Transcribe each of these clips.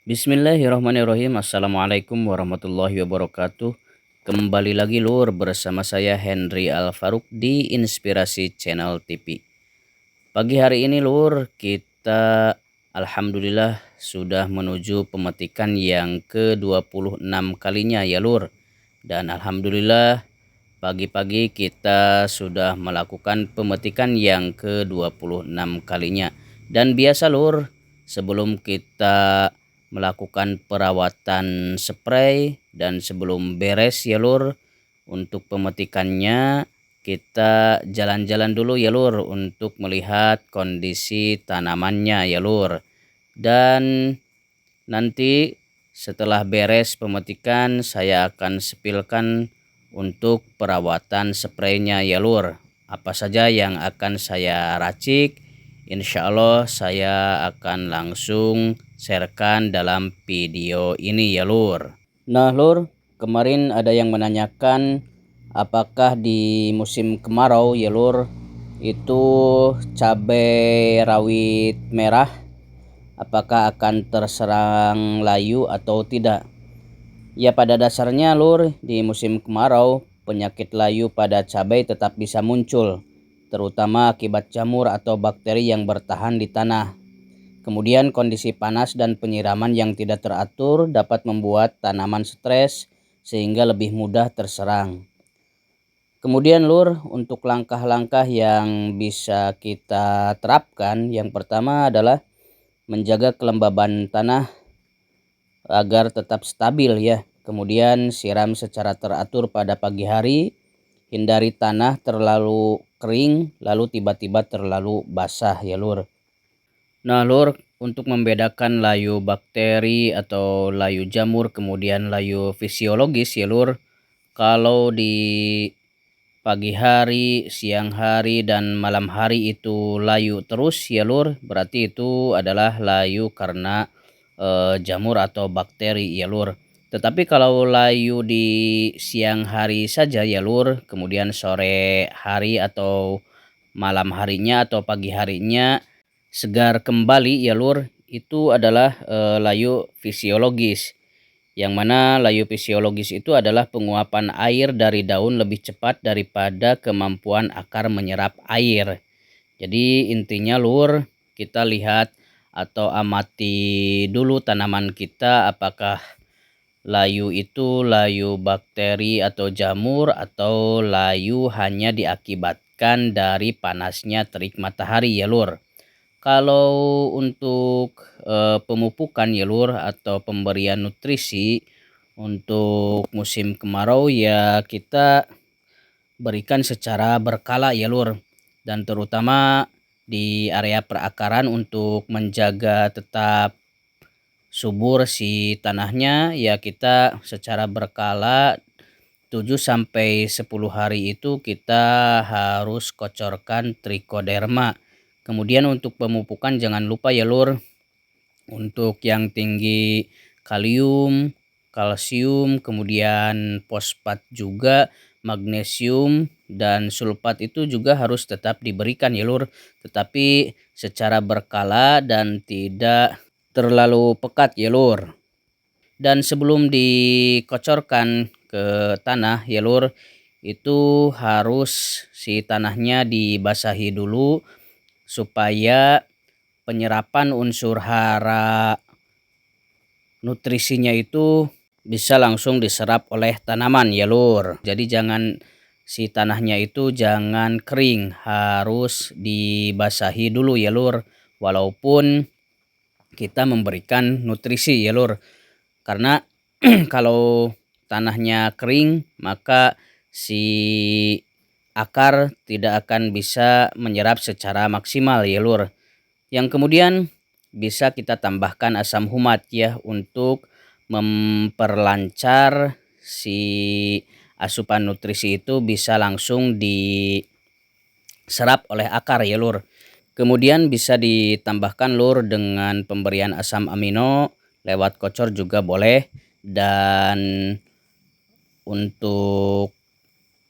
Bismillahirrahmanirrahim. Assalamualaikum warahmatullahi wabarakatuh. Kembali lagi lur bersama saya Henry Alfaruk di Inspirasi Channel TV. Pagi hari ini lur kita alhamdulillah sudah menuju pemetikan yang ke-26 kalinya ya lur. Dan alhamdulillah pagi-pagi kita sudah melakukan pemetikan yang ke-26 kalinya. Dan biasa lur, sebelum kita melakukan perawatan spray dan sebelum beres ya lur untuk pemetikannya, kita jalan-jalan dulu ya lur untuk melihat kondisi tanamannya ya lur. Dan nanti setelah beres pemetikan saya akan spilkan untuk perawatan spraynya ya lur. Apa saja yang akan saya racik, insya Allah saya akan langsung sharekan dalam video ini ya lur. Nah lur, kemarin ada yang menanyakan apakah di musim kemarau ya lur itu cabai rawit merah apakah akan terserang layu atau tidak. Ya pada dasarnya lur, di musim kemarau penyakit layu pada cabai tetap bisa muncul, terutama akibat jamur atau bakteri yang bertahan di tanah. Kemudian kondisi panas dan penyiraman yang tidak teratur dapat membuat tanaman stres sehingga lebih mudah terserang. Kemudian lur, untuk langkah-langkah yang bisa kita terapkan, yang pertama adalah menjaga kelembaban tanah agar tetap stabil ya. Kemudian siram secara teratur pada pagi hari, hindari tanah terlalu kering lalu tiba-tiba terlalu basah ya lur. Nah lur, untuk membedakan layu bakteri atau layu jamur kemudian layu fisiologis ya lur, kalau di pagi hari, siang hari, dan malam hari itu layu terus ya lur, berarti itu adalah layu karena jamur atau bakteri ya lur. Tetapi kalau layu di siang hari saja ya lur, kemudian sore hari atau malam harinya atau pagi harinya segar kembali ya lur, itu adalah layu fisiologis. Yang mana layu fisiologis itu adalah penguapan air dari daun lebih cepat daripada kemampuan akar menyerap air. Jadi intinya lur, kita lihat atau amati dulu tanaman kita apakah layu itu layu bakteri atau jamur atau layu hanya diakibatkan dari panasnya terik matahari ya lur. Kalau untuk pemupukan ya lur atau pemberian nutrisi untuk musim kemarau ya kita berikan secara berkala ya lur, dan terutama di area perakaran untuk menjaga tetap subur si tanahnya ya kita secara berkala 7 sampai 10 hari itu kita harus kocorkan trichoderma. Kemudian untuk pemupukan jangan lupa ya lur, untuk yang tinggi kalium, kalsium, kemudian fosfat juga, magnesium dan sulfat itu juga harus tetap diberikan ya lur, tetapi secara berkala dan tidak terlalu pekat ya lur. Dan sebelum dikocorkan ke tanah ya lur, itu harus si tanahnya dibasahi dulu supaya penyerapan unsur hara nutrisinya itu bisa langsung diserap oleh tanaman ya lur. Jadi jangan si tanahnya itu jangan kering, harus dibasahi dulu ya lur, walaupun kita memberikan nutrisi ya lur. Karena kalau tanahnya kering maka si akar tidak akan bisa menyerap secara maksimal ya lur. Yang kemudian bisa kita tambahkan asam humat ya untuk memperlancar si asupan nutrisi itu bisa langsung diserap oleh akar ya lur. Kemudian bisa ditambahkan lur dengan pemberian asam amino lewat kocor juga boleh, dan untuk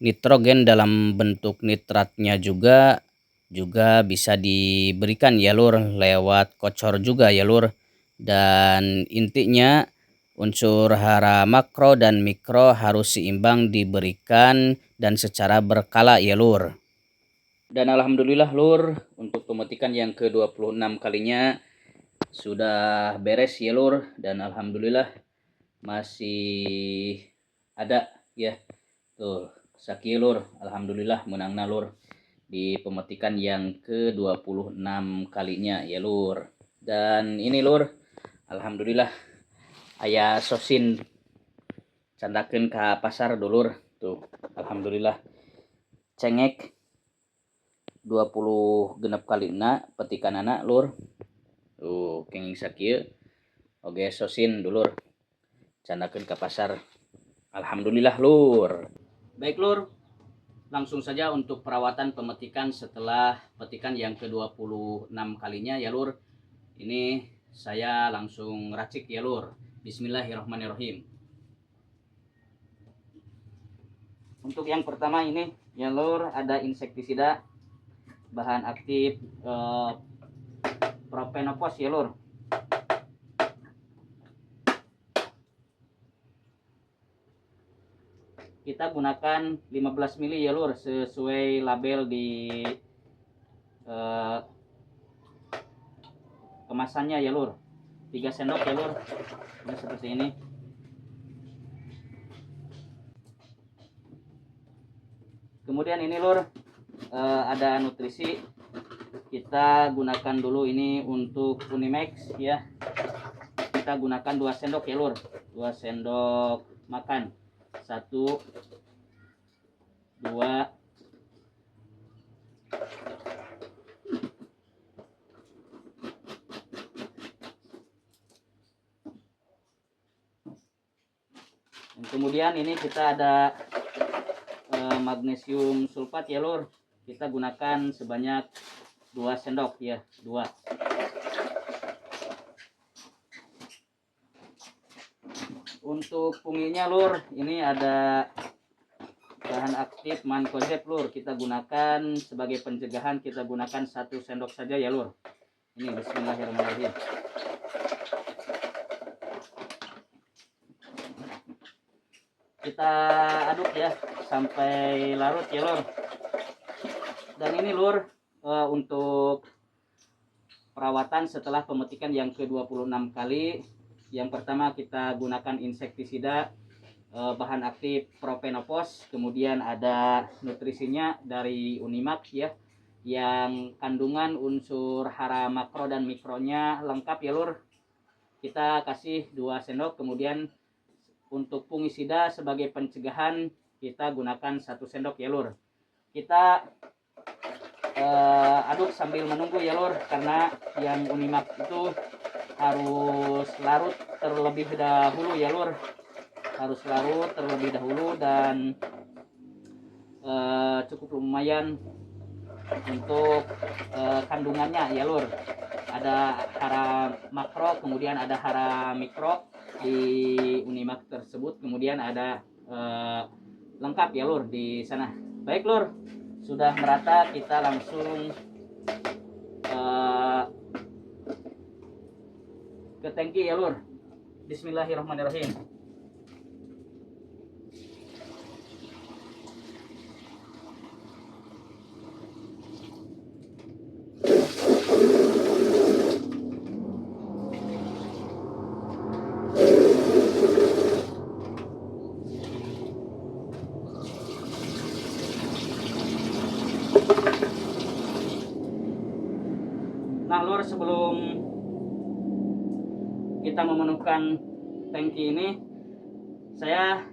nitrogen dalam bentuk nitratnya juga bisa diberikan ya lur lewat kocor juga ya lur. Dan intinya unsur hara makro dan mikro harus seimbang diberikan dan secara berkala ya lur. Dan alhamdulillah lur, untuk pemetikan yang ke-26 kalinya sudah beres ya lur, dan alhamdulillah masih ada ya. Tuh, sakit lur, alhamdulillah menangna lur di pemetikan yang ke-26 kalinya ya lur. Dan ini lur, alhamdulillah aya sosin candakeun ka pasar dulur. Tuh, alhamdulillah cengek 20 genep kalina petikan anak lur. Tuh, kenging sakieu oge sosin dulur candakeun ka pasar. Alhamdulillah lur. Baik lur, langsung saja untuk perawatan pemetikan setelah petikan yang ke-26 kalinya ya lur. Ini saya langsung racik ya lur. Bismillahirrahmanirrahim. Untuk yang pertama ini ya lur, ada insektisida bahan aktif propenopos ya lur. Kita gunakan 15 mili ya lur, sesuai label di kemasannya ya lur. 3 sendok ya lur. Ini seperti ini. Kemudian ini lur, ada nutrisi. Kita gunakan dulu ini untuk Unimax ya. Kita gunakan 2 sendok ya lur. 2 sendok makan. 1 2 dan kemudian ini kita ada magnesium sulfat ya lur. Kita gunakan sebanyak 2 sendok ya, 2. Untuk punginya lur, ini ada bahan aktif mancozeb lur. Kita gunakan sebagai pencegahan, kita gunakan 1 sendok saja ya lur. Ini bismillahirrahmanirrahim. Kita aduk ya sampai larut ya lur. Dan ini lur, untuk perawatan setelah pemetikan yang ke-26 kali. Yang pertama kita gunakan insektisida bahan aktif propenopos, kemudian ada nutrisinya dari Unimax ya, yang kandungan unsur hara makro dan mikronya lengkap ya lur. Kita kasih 2 sendok. Kemudian untuk fungisida sebagai pencegahan kita gunakan 1 sendok ya lur. Kita aduk sambil menunggu ya lur, karena yang Unimax itu harus larut terlebih dahulu ya lur. Harus larut terlebih dahulu dan cukup lumayan untuk kandungannya ya lur. Ada hara makro, kemudian ada hara mikro di Unimax tersebut, kemudian ada lengkap ya lur di sana. Baik lur, sudah merata, kita langsung ke tangki ya lur. Bismillahirrahmanirrahim. Nah lur, sebelum kita memenuhkan tangki ini, saya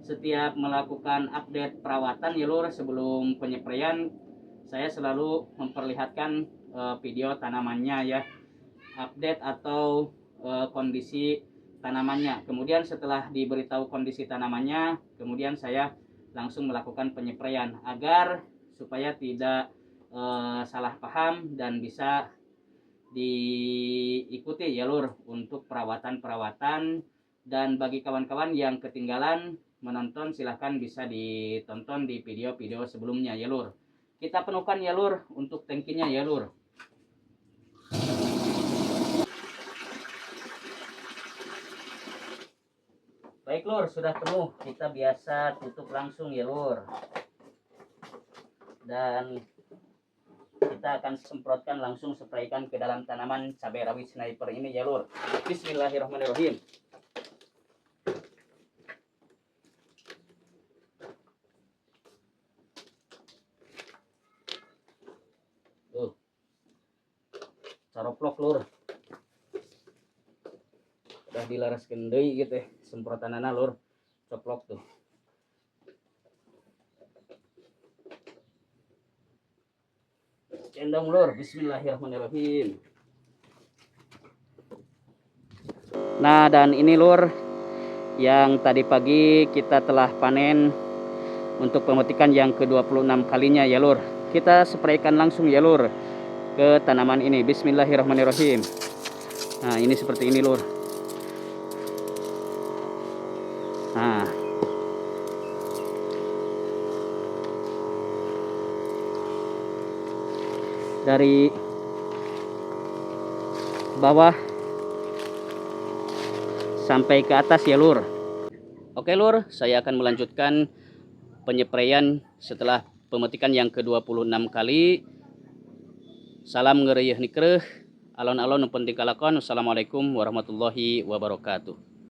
setiap melakukan update perawatan ya lur, sebelum penyepraian saya selalu memperlihatkan video tanamannya ya, update atau kondisi tanamannya. Kemudian setelah diberitahu kondisi tanamannya, kemudian saya langsung melakukan penyepraian agar supaya tidak salah paham dan bisa diikuti ya lur untuk perawatan-perawatan. Dan bagi kawan-kawan yang ketinggalan menonton, silahkan bisa ditonton di video-video sebelumnya ya lur. Kita penuhkan ya lur untuk tangkinya ya lur. Baik lur, sudah penuh. Kita biasa tutup langsung ya lur. Dan kita akan semprotkan langsung, spraykan ke dalam tanaman cabai rawit sniper ini ya lur. Bismillahirrahmanirrahim. Tuh, caroplok lur. Udah dilaraskeun deui gitu ya semprotanana lur. Coplok tuh. Cendong lur, bismillahirrahmanirrahim. Nah, dan ini lur yang tadi pagi kita telah panen untuk pemetikan yang ke-26 kalinya ya lur. Kita spraykan langsung ya lur ke tanaman ini. Bismillahirrahmanirrahim. Nah, ini seperti ini lur. Nah, dari bawah sampai ke atas ya lur. Oke lur, saya akan melanjutkan penyepraian setelah pemetikan yang ke-26 kali. Salam ngeureuh nikreuh, alon-alon nu penting kalakon. Wassalamualaikum warahmatullahi wabarakatuh.